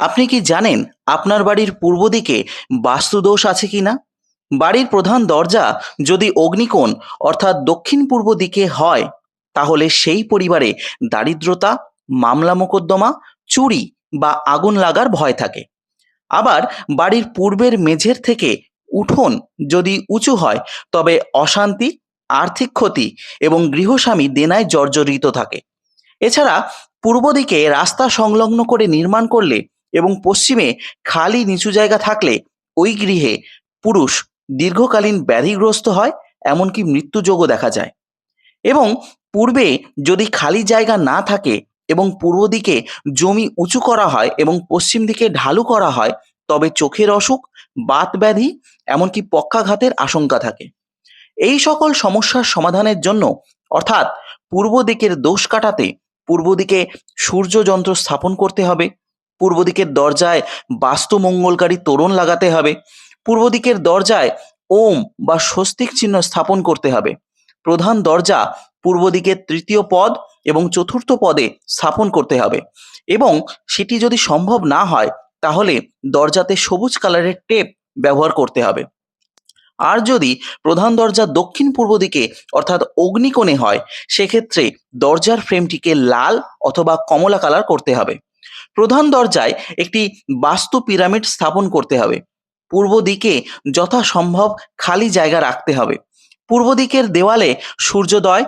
আপনি কি জানেন আপনার বাড়ির পূর্ব দিকে বাস্তুদোষ আছে কিনা? বাড়ির প্রধান দরজা যদি অগ্নিকোণ অর্থাৎ দক্ষিণ পূর্ব দিকে হয়, তাহলে সেই পরিবারে দারিদ্রতা, মামলা মোকদ্দমা, চুরি বা আগুন লাগার ভয় থাকে। আবার বাড়ির পূর্বের মেঝের থেকে উঠোন যদি উঁচু হয়, তবে অশান্তি, আর্থিক ক্ষতি এবং গৃহস্বামী দেনায় জর্জরিত থাকে। এছাড়া পূর্ব দিকে রাস্তা সংলগ্ন করে নির্মাণ করলে এবং পশ্চিমে খালি নিচু জায়গা থাকলে ওই গৃহে পুরুষ দীর্ঘকালীন ব্যাধিগ্রস্ত হয়, এমনকি মৃত্যুযোগও দেখা যায়। এবং পূর্বে যদি খালি জায়গা না থাকে এবং পূর্ব দিকে জমি উঁচু করা হয় এবং পশ্চিম দিকে ঢালু করা হয়, তবে চোখের অসুখ, বাত ব্যাধি, এমনকি পক্ষাঘাতের আশঙ্কা থাকে। এই সকল সমস্যার সমাধানের জন্য, অর্থাৎ পূর্ব দিকের দোষ কাটাতে, পূর্ব দিকে সূর্য যন্ত্র স্থাপন করতে হবে, পূর্ব দিকের দরজায় বাস্তু মঙ্গলকারী তোরণ লাগাতে হবে, পূর্ব দিকের দরজায় ওম বা স্বস্তিক চিহ্ন স্থাপন করতে হবে, প্রধান দরজা পূর্ব দিকের তৃতীয় পদ এবং চতুর্থ পদে স্থাপন করতে হবে, এবং সেটি যদি সম্ভব না হয়, তাহলে দরজাতে সবুজ কালারের টেপ ব্যবহার করতে হবে। আর যদি প্রধান দরজা দক্ষিণ পূর্ব দিকে অর্থাৎ অগ্নিকোণে হয়, সেক্ষেত্রে দরজার ফ্রেমটিকে লাল অথবা কমলা কালার করতে হবে। প্রধান দরজায় একটি বাস্তু পিরামিড স্থাপন করতে হবে। পূর্ব দিকে যথাসম্ভব খালি জায়গা রাখতে হবে। পূর্ব দিকের দেওয়ালে সূর্যোদয়,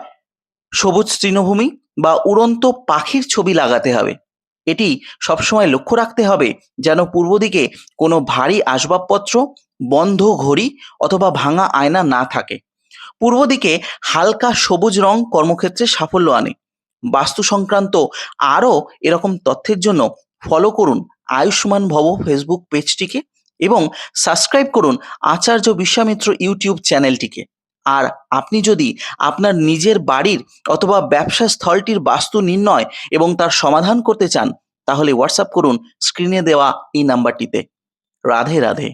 সবুজ তৃণভূমি বা উড়ন্ত পাখির ছবি লাগাতে হবে। এটি সবসময় লক্ষ্য রাখতে হবে যেন পূর্ব দিকে কোনো ভারী আসবাবপত্র, বন্ধ ঘড়ি অথবা ভাঙা আয়না না থাকে। পূর্ব দিকে হালকা সবুজ রং কর্মক্ষেত্রে সাফল্য আনে। বাস্তু সংক্রান্ত আরও এরকম তথ্যের জন্য ফলো করুন আয়ুষ্মান ভব ফেসবুক পেজটিকে এবং সাবস্ক্রাইব করুন আচার্য বিশ্বামিত্র ইউটিউব চ্যানেলটিকে। আর আপনি যদি আপনার নিজের বাড়ির অথবা ব্যবসা স্থলটির বাস্তু নির্ণয় এবং তার সমাধান করতে চান, তাহলে হোয়াটসঅ্যাপ করুন স্ক্রিনে দেওয়া এই নাম্বারটিতে। রাধে রাধে।